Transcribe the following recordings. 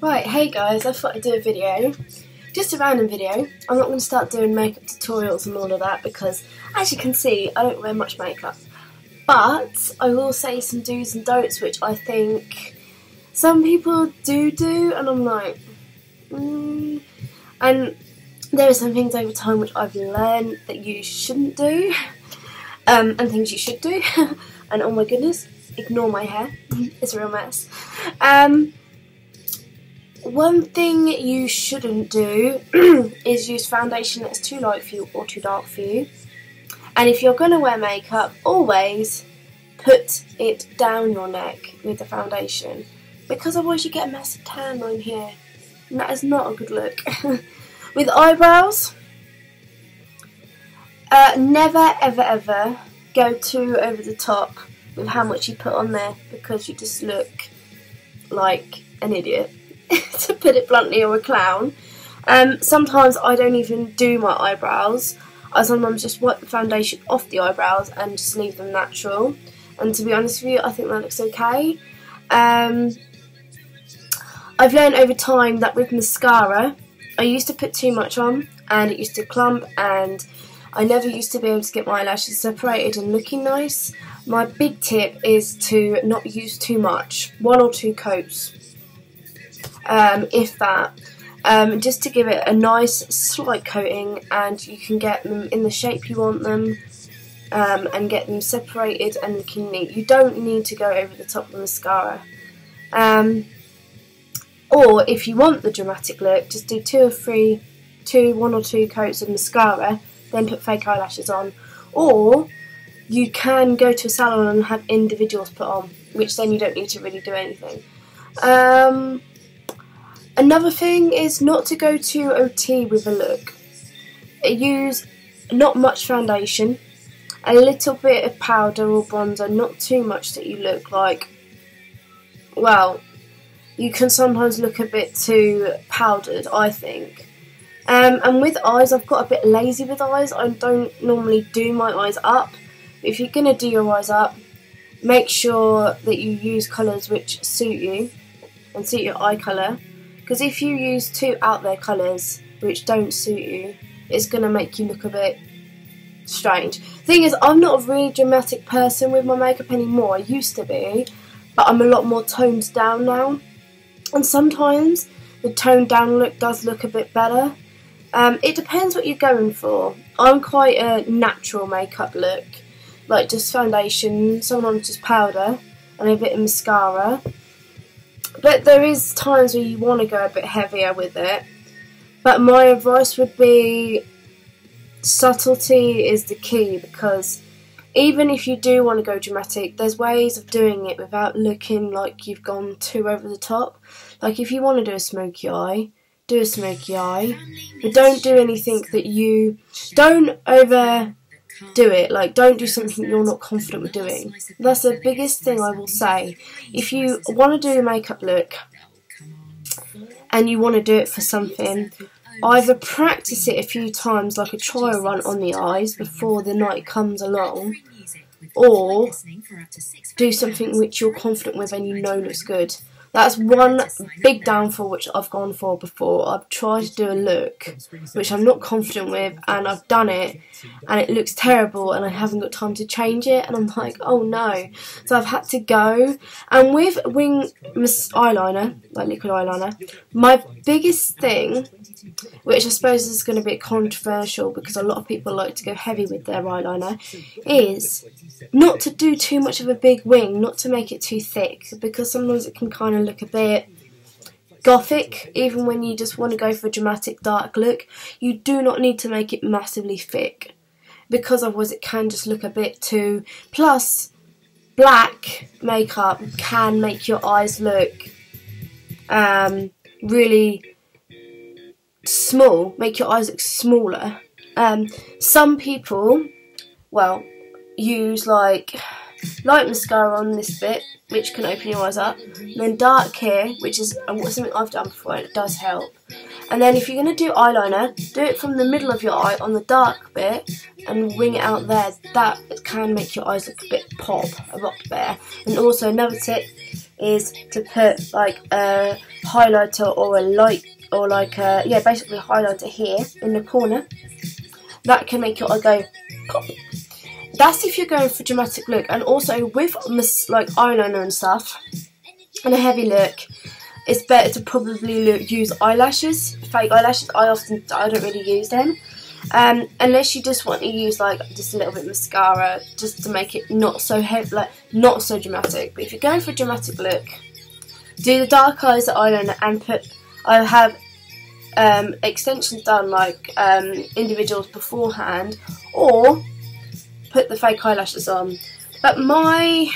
Right, hey guys, I thought I'd do a video, just a random video. I'm not going to start doing makeup tutorials and all of that because, as you can see, I don't wear much makeup. But I will say some do's and don'ts which I think some people do, and I'm like, And there are some things over time which I've learned that you shouldn't do, and things you should do. And oh my goodness, ignore my hair, it's a real mess. One thing you shouldn't do is use foundation that's too light for you or too dark for you. And if you're going to wear makeup, always put it down your neck with the foundation, because otherwise you get a massive tan line here, and that is not a good look. With eyebrows, never ever go too over the top with how much you put on there, because you just look like an idiot. To put it bluntly, or a clown. Sometimes I don't even do my eyebrows. I sometimes just wipe the foundation off the eyebrows and just leave them natural. And to be honest with you, I think that looks okay. I've learned over time that with mascara, I used to put too much on and it used to clump, and I never used to be able to get my eyelashes separated and looking nice. My big tip is to not use too much, 1 or 2 coats. If that, just to give it a nice slight coating, and you can get them in the shape you want them, and get them separated and looking neat. You don't need to go over the top of the mascara. Or if you want the dramatic look, just do 1 or 2 coats of mascara, then put fake eyelashes on. Or you can go to a salon and have individuals put on, which then you don't need to really do anything. Another thing is not to go too OT with a look. Use not much foundation, a little bit of powder or bronzer, not too much that you look like, well, you can sometimes look a bit too powdered, I think. And with eyes, I've got a bit lazy with eyes. I don't normally do my eyes up. If you're going to do your eyes up, make sure that you use colours which suit you and suit your eye colour. Because if you use too out there colours which don't suit you, it's going to make you look a bit strange. Thing is, I'm not a really dramatic person with my makeup anymore. I used to be, but I'm a lot more toned down now. And sometimes the toned down look does look a bit better. It depends what you're going for. I'm quite a natural makeup look, like just foundation, sometimes just powder and a bit of mascara. But there is times where you want to go a bit heavier with it. But my advice would be subtlety is the key, because even if you do want to go dramatic, there's ways of doing it without looking like you've gone too over the top. Like if you want to do a smoky eye, do a smoky eye. But don't do anything that you... Don't overdo it. Like, don't do something you're not confident with doing. That's the biggest thing I will say. If you want to do a makeup look and you want to do it for something, either practice it a few times, like a trial run on the eyes before the night comes along, or do something which you're confident with and you know looks good. That's one big downfall which I've gone for before. I've tried to do a look which I'm not confident with, and I've done it and it looks terrible and I haven't got time to change it, and I'm like, oh no. So I've had to go. And with wing eyeliner, like liquid eyeliner, my biggest thing, which I suppose is going to be controversial because a lot of people like to go heavy with their eyeliner, is not to do too much of a big wing, not to make it too thick, because sometimes it can kind of look a bit gothic. Even when you just want to go for a dramatic dark look, you do not need to make it massively thick, because otherwise it can just look a bit too... Plus, black makeup can make your eyes look really small, make your eyes look smaller. Some people, well, use like light mascara on this bit, which can open your eyes up, and then dark here, which is something I've done before, and it does help. And then if you're going to do eyeliner, do it from the middle of your eye on the dark bit and wing it out there. That can make your eyes look a bit pop, a lot better. And also another tip, is to put like a highlighter or a light, or like a, yeah, basically a highlighter here in the corner. That can make your eye go pop. That's if you're going for a dramatic look. And also with like eyeliner and stuff and a heavy look, it's better to probably use eyelashes, fake eyelashes. I don't really use them. Unless you just want to use like just a little bit of mascara just to make it not so heavy, like not so dramatic. But if you're going for a dramatic look, do the dark eyes eyeliner and I have extensions done like individuals beforehand, or put the fake eyelashes on. But my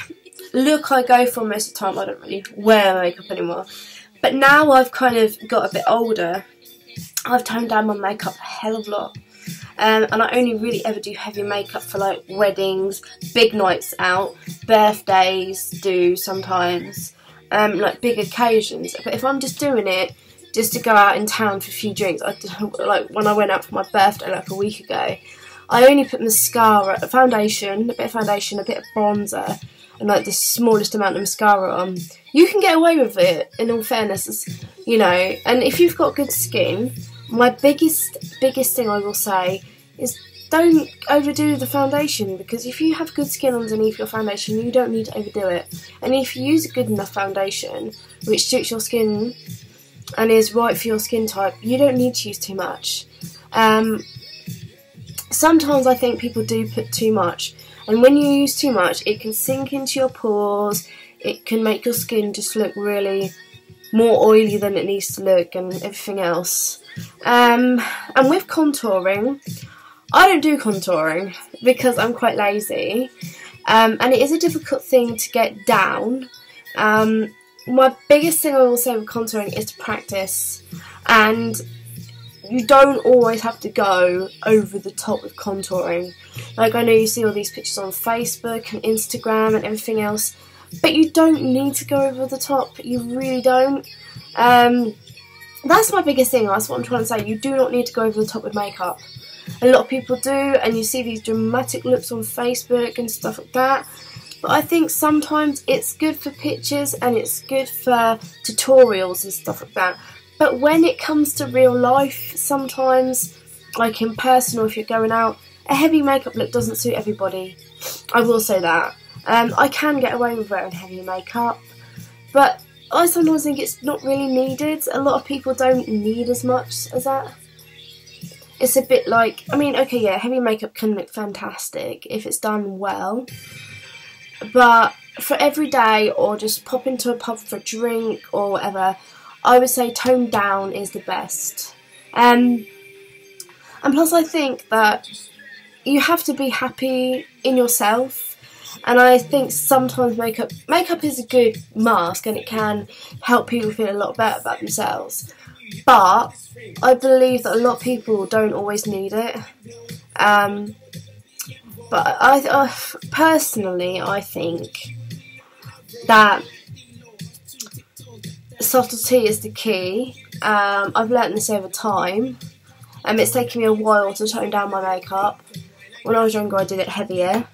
look I go for most of the time, I don't really wear makeup anymore. But now I've kind of got a bit older, I've toned down my makeup a hell of a lot. And I only really ever do heavy makeup for like weddings, big nights out, birthdays do sometimes, like big occasions. But if I'm just doing it just to go out in town for a few drinks, like when I went out for my birthday like a week ago, I only put mascara, foundation, a bit of foundation, a bit of bronzer, and like the smallest amount of mascara on. You can get away with it, in all fairness, you know. And if you've got good skin, my biggest thing I will say is don't overdo the foundation, because if you have good skin underneath your foundation, you don't need to overdo it. And if you use a good enough foundation which suits your skin and is right for your skin type, you don't need to use too much. Sometimes I think people do put too much, and when you use too much, it can sink into your pores, it can make your skin just look really more oily than it needs to look and everything else. And with contouring, I don't do contouring because I'm quite lazy, and it is a difficult thing to get down. My biggest thing I will say with contouring is to practice, and you don't always have to go over the top with contouring. Like, I know you see all these pictures on Facebook and Instagram and everything else, but you don't need to go over the top. You really don't. That's my biggest thing. That's what I'm trying to say. You do not need to go over the top with makeup. A lot of people do, and you see these dramatic looks on Facebook and stuff like that. But I think sometimes it's good for pictures and it's good for tutorials and stuff like that. But when it comes to real life, sometimes, like in person or if you're going out, a heavy makeup look doesn't suit everybody. I will say that. I can get away with wearing heavy makeup, but I sometimes think it's not really needed. A lot of people don't need as much as that. It's a bit like, I mean, okay, yeah, heavy makeup can look fantastic if it's done well, but for every day or just pop into a pub for a drink or whatever, I would say toned down is the best. And plus I think that you have to be happy in yourself, and I think sometimes makeup is a good mask and it can help people feel a lot better about themselves. But I believe that a lot of people don't always need it. But I personally, I think that subtlety is the key. I've learnt this over time. It's taken me a while to tone down my makeup. When I was younger, I did it heavier.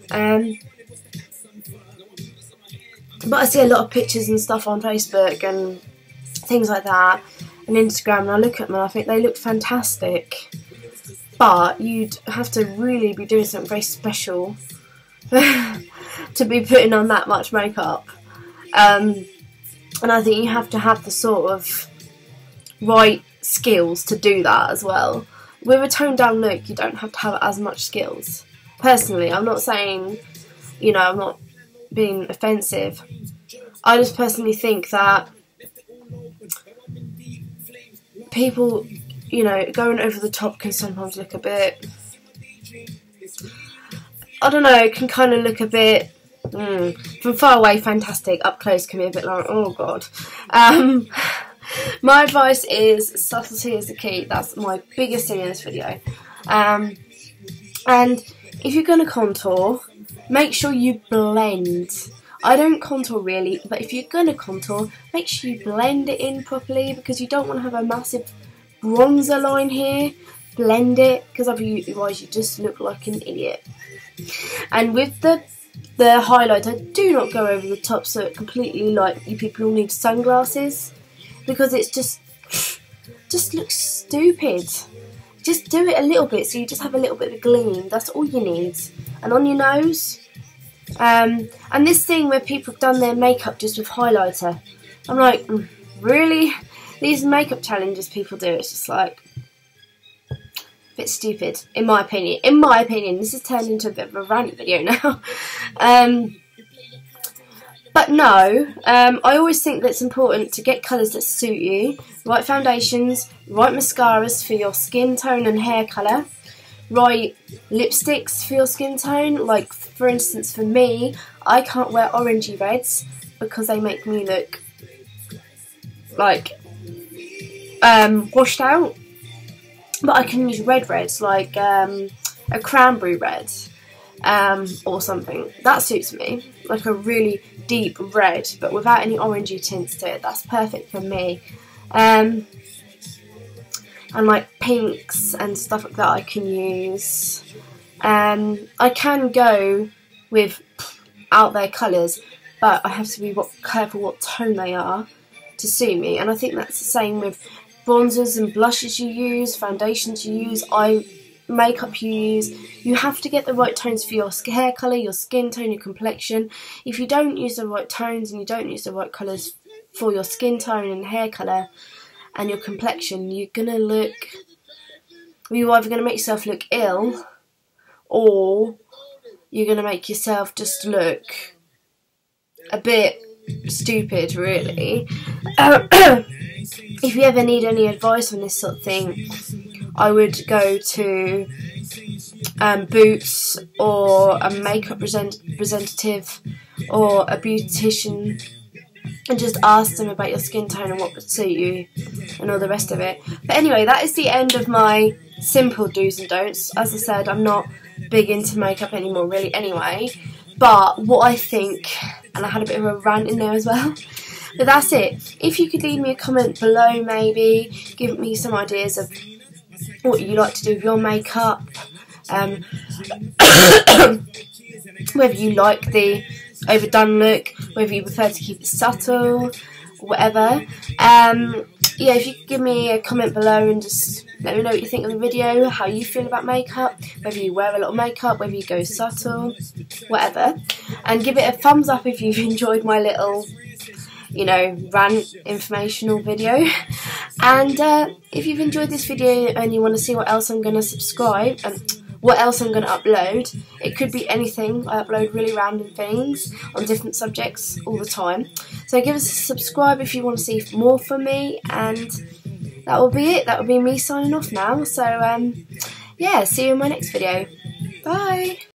But I see a lot of pictures and stuff on Facebook and things like that, and Instagram, and I look at them and I think they look fantastic. But you'd have to really be doing something very special to be putting on that much makeup. And I think you have to have the sort of right skills to do that as well. With a toned down look, you don't have to have as much skills. Personally, I'm not saying, you know, I'm not being offensive. I just personally think that people, you know, going over the top can sometimes look a bit, I don't know, can kind of look a bit, from far away fantastic, up close can be a bit like, oh god. My advice is subtlety is the key. That's my biggest thing in this video. And if you're going to contour, make sure you blend. I don't contour really, but if you're going to contour, make sure you blend it in properly, because you don't want to have a massive bronzer line here. Blend it, because otherwise you just look like an idiot. And with the the highlighter, do not go over the top so it completely, like, you people all need sunglasses, because it's just looks stupid. Just do it a little bit so you just have a little bit of a gleam. That's all you need. And on your nose. And this thing where people have done their makeup just with highlighter. I'm like, really? These makeup challenges people do, it's just like a bit stupid, in my opinion. In my opinion, this has turned into a bit of a rant video now. But no, I always think that it's important to get colours that suit you, right foundations, right mascaras for your skin tone and hair colour, right lipsticks for your skin tone. Like, for instance, for me, I can't wear orangey reds because they make me look like washed out, but I can use red reds, like a cranberry red or something. That suits me, like a really deep red but without any orangey tints to it. That's perfect for me. And like pinks and stuff like that I can use. I can go with out there colours, but I have to be careful what tone they are to suit me. And I think that's the same with bronzers and blushes you use, foundations you use, eye makeup you use. You have to get the right tones for your hair colour, your skin tone, your complexion. If you don't use the right tones and you don't use the right colours for your skin tone and hair colour and your complexion, you're either going to make yourself look ill, or you're going to make yourself just look a bit stupid, really. If you ever need any advice on this sort of thing, I would go to Boots or a makeup representative or a beautician and just ask them about your skin tone and what would suit you and all the rest of it. But anyway, that is the end of my simple do's and don'ts. As I said, I'm not big into makeup anymore really anyway, but what I think, and I had a bit of a rant in there as well, but that's it. If you could leave me a comment below, maybe give me some ideas of what you like to do with your makeup, whether you like the overdone look, whether you prefer to keep it subtle, whatever. Yeah, if you could give me a comment below and just let me know what you think of the video, how you feel about makeup, whether you wear a lot of makeup, whether you go subtle, whatever. And give it a thumbs up if you've enjoyed my little, you know, rant informational video. And if you've enjoyed this video and you want to see what else I'm going to subscribe and what else I'm going to upload, it could be anything. I upload really random things on different subjects all the time. So give us a subscribe if you want to see more from me, and that will be it. That will be me signing off now. So yeah, see you in my next video. Bye.